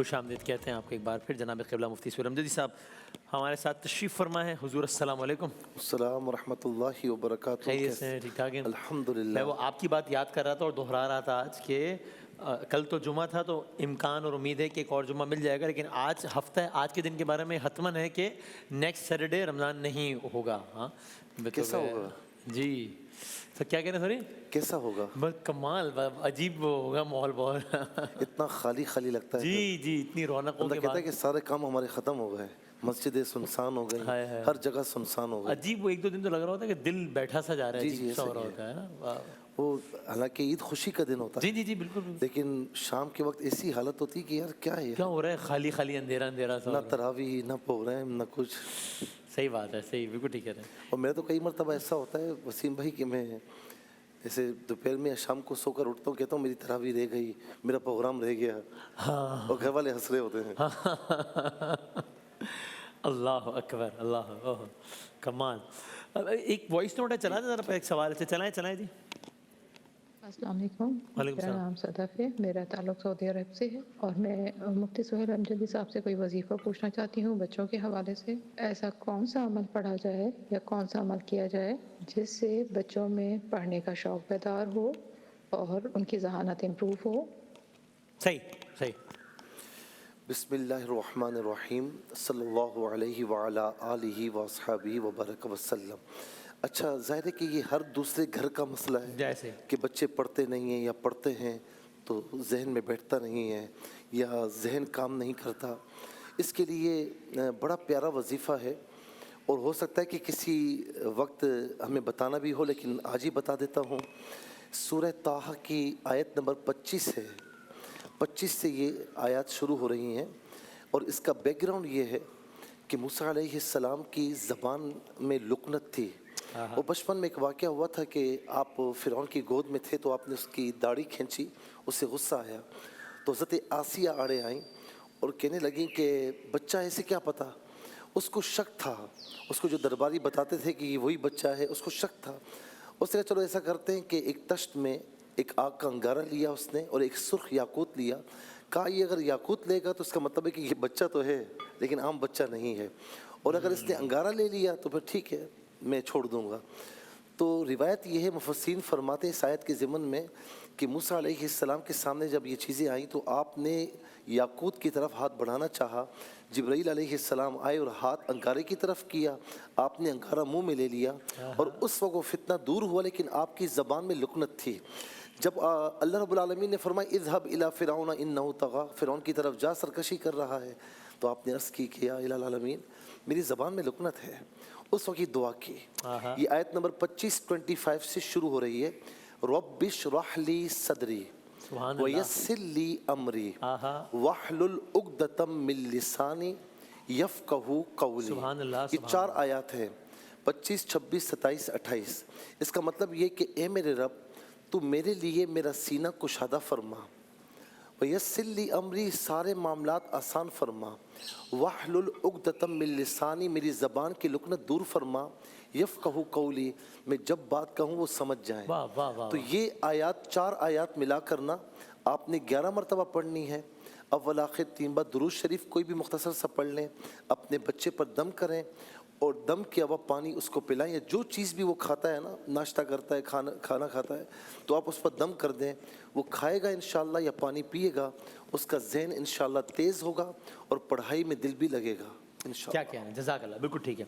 خوش آمدید کہتے ہیں آپ کو ایک بار پھر جناب قبلہ مفتی سہیل امجدی صاحب ہمارے ساتھ تشریف فرما ہے. حضور السلام علیکم. السلام ورحمۃ اللہ وبرکاتہ. خیریت سے ٹھیک ٹھاک ہیں؟ الحمدللہ. میں وہ آپ کی بات یاد کر رہا تھا اور دہرا رہا تھا آج کہ کل تو جمعہ تھا تو امکان اور امید ہے کہ ایک اور جمعہ مل جائے گا، لیکن آج ہفتہ ہے، آج کے دن کے بارے میں حتماً ہے کہ نیکسٹ سیٹرڈے رمضان نہیں ہوگا. ہاں کیسا ہوگا؟ جی تو کیا کہہ رہے ہیں سوری؟ کیسا ہوگا؟ بس کمال، عجیب ہوگا ماحول بہت. اتنا خالی خالی لگتا ہے. جی جی اتنی رونقوں بندہ کے کہتا بعد ہے کہ سارے کام ہمارے ختم ہو گئے، مسجدیں سنسان ہو گئی، ہائے ہائے. ہر جگہ سنسان ہو گئی. عجیب، وہ ایک دو دن تو لگ رہا ہوتا ہے کہ دل بیٹھا سا جا رہا ہے، جی عجیب جی سا ہو ایسا رہا ہی ہوتا ہے نا. وہ حالانکہ عید خوشی کا دن ہوتا جی ہے، جی جی بالکل بالکل. لیکن شام کے وقت ایسی حالت ہوتی ہے کہ یار کیا ہے، کیا ہو رہا ہے، خالی خالی اندھیرا اندھیرا سا نہ ہو رہا ہے. تراویح نہ پروگرام نہ کچھ. صحیح بات ہے، صحیح بالکل ٹھیک کہہ رہے ہیں. اور میرا تو کئی مرتبہ ایسا ہوتا ہے وسیم بھائی کہ میں جیسے دوپہر میں یا شام کو سو کر اٹھتا ہوں، کہتا ہوں میری تراویح رہ گئی، میرا پروگرام رہ گیا، اور گھر والے ہنس رہے ہوتے ہیں. اللہ اکبر، اللہ کمال. ایک وائس نوٹ ہے، چلا دیں ذرا ایک سوال سے. چلائیں جی. السلام علیکم. وعلیکم میرا السلام. نام صدف ہے، میرا تعلق سعودی عرب سے ہے، اور میں مفتی سہیل امجدی صاحب سے کوئی وظیفہ پوچھنا چاہتی ہوں بچوں کے حوالے سے. ایسا کون سا عمل پڑھا جائے یا کون سا عمل کیا جائے جس سے بچوں میں پڑھنے کا شوق بیدار ہو اور ان کی ذہانت امپروو ہو؟ صحیح. بسم اللہ الرحمن الرحیم. صلی اللہ علیہ وعلا آلہ واصحابہ وبارک وسلم. اچھا ظاہر ہے کہ یہ ہر دوسرے گھر کا مسئلہ ہے جیسے کہ بچے پڑھتے نہیں ہیں یا پڑھتے ہیں تو ذہن میں بیٹھتا نہیں ہے یا ذہن کام نہیں کرتا. اس کے لیے بڑا پیارا وظیفہ ہے، اور ہو سکتا ہے کہ کسی وقت ہمیں بتانا بھی ہو، لیکن آج ہی بتا دیتا ہوں. سورہ طٰہٰ کی آیت نمبر 25 ہے، 25 سے یہ آیات شروع ہو رہی ہیں، اور اس کا بیک گراؤنڈ یہ ہے کہ موسیٰ علیہ السلام کی زبان میں لکنت تھی. وہ بچپن میں ایک واقعہ ہوا تھا کہ آپ فرعون کی گود میں تھے تو آپ نے اس کی داڑھی کھینچی، اس سے غصہ آیا تو حضرت آسیہ آڑے آئیں اور کہنے لگیں کہ بچہ ایسے کیا پتہ. اس کو شک تھا، اس کو جو درباری بتاتے تھے کہ یہ وہی بچہ ہے، اس کو شک تھا. اس نے کہا چلو ایسا کرتے ہیں کہ ایک تشت میں ایک آگ کا انگارہ لیا اس نے اور ایک سرخ یاقوت لیا. کہا یہ اگر یاقوت لے گا تو اس کا مطلب ہے کہ یہ بچہ تو ہے لیکن عام بچہ نہیں ہے، اور اگر اس نے انگارہ لے لیا تو پھر ٹھیک ہے میں چھوڑ دوں گا. تو روایت یہ ہے، مفسرین فرماتے ہیں اس آیت کے ضمن میں کہ موسیٰ علیہ السلام کے سامنے جب یہ چیزیں آئیں تو آپ نے یاقوت کی طرف ہاتھ بڑھانا چاہا. جبرائیل علیہ السلام آئے اور ہاتھ انگارے کی طرف کیا، آپ نے انگارہ منہ میں لے لیا، اور اس وقت وہ فتنہ دور ہوا، لیکن آپ کی زبان میں لکنت تھی. جب اللہ رب العالمین نے فرمایا اذهب الى فرعون انه طغى، فرعون کی طرف جا سرکشی کر رہا ہے، تو آپ نے عرض کی کہ یا الہ العالمین میری زبان میں لکنت ہے. اس وقت یہ دعا کی. یہ آیت نمبر 25 سے شروع ہو رہی ہے. رب اشرح لی صدری ویسر لی امری واحلل عقدۃ من لسانی یفقہوا قولی. یہ 4 آیات ہیں، 25 26 27 28. اس کا مطلب یہ کہ اے میرے رب تو میرے لیے میرا سینہ کشادہ فرما، ویسر لی امری سارے معاملات آسان فرما، واحلل عقدۃ من لسانی میری زبان کی لکنت دور فرما، یفقہوا قولی میں جب بات کہوں وہ سمجھ جائیں. تو یہ آیات 4 آیات ملا کرنا آپ نے 11 مرتبہ پڑھنی ہے. اول آخر 3 بار درود شریف کوئی بھی مختصر سا پڑھ لیں، اپنے بچے پر دم کریں اور دم کیا ہوا پانی اس کو پلائیں، یا جو چیز بھی وہ کھاتا ہے نا، ناشتہ کرتا ہے، کھانا کھاتا ہے تو آپ اس پر دم کر دیں. وہ کھائے گا انشاءاللہ یا پانی پیے گا، اس کا ذہن انشاءاللہ تیز ہوگا اور پڑھائی میں دل بھی لگے گا انشاءاللہ. کیا کہنا ہے، جزاک اللہ، بالکل ٹھیک ہے.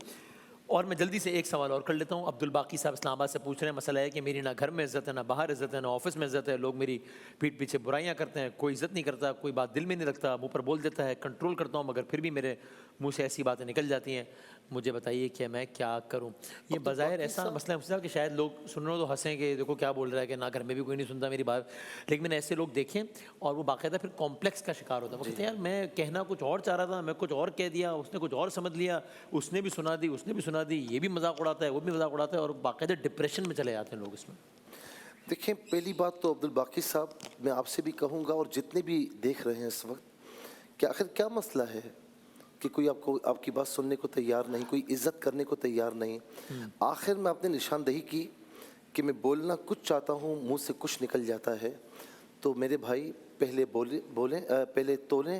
اور میں جلدی سے ایک سوال اور کر لیتا ہوں. عبد الباقی صاحب اسلام آباد سے پوچھ رہے ہیں، مسئلہ ہے کہ میری نہ گھر میں عزت ہے، نہ باہر عزت ہے، نہ آفس میں عزت ہے، لوگ میری پیٹھ پیچھے برائیاں کرتے ہیں، کوئی عزت نہیں کرتا، کوئی بات دل میں نہیں رکھتا، منہ پر بول دیتا ہے، کنٹرول کرتا ہوں مگر پھر بھی میرے منہ سے ایسی باتیں نکل جاتی ہیں. مجھے بتائیے کہ میں کیا کروں. یہ بظاہر ایسا مسئلہ ہے کہ شاید لوگ سن رہے ہو تو ہنسیں کہ دیکھو کیا بول رہا ہے کہ نہ گھر میں بھی کوئی نہیں سنتا میری بات، لیکن میں نے ایسے لوگ دیکھیں اور وہ باقاعدہ پھر کمپلیکس کا شکار ہوتا ہے. وہ کہتے ہیں یار میں کہنا کچھ اور چاہ رہا تھا، میں کچھ اور کہہ دیا، اس نے کچھ اور سمجھ لیا، اس نے بھی سنا دی، اس نے بھی سنا دی، یہ بھی مذاق اڑاتا ہے، وہ بھی مذاق اڑاتا ہے، اور باقاعدہ ڈپریشن میں چلے جاتے ہیں لوگ. اس میں دیکھیں، پہلی بات تو عبد الباقی صاحب میں آپ سے بھی کہوں گا اور جتنے بھی دیکھ رہے ہیں اس وقت کہ آخر کیا مسئلہ ہے کہ کوئی آپ کی بات سننے کو تیار نہیں، کوئی عزت کرنے کو تیار نہیں. آخر میں آپ نے نشاندہی کی کہ میں بولنا کچھ چاہتا ہوں، منہ سے کچھ نکل جاتا ہے. تو میرے بھائی پہلے بولیں، پہلے تولیں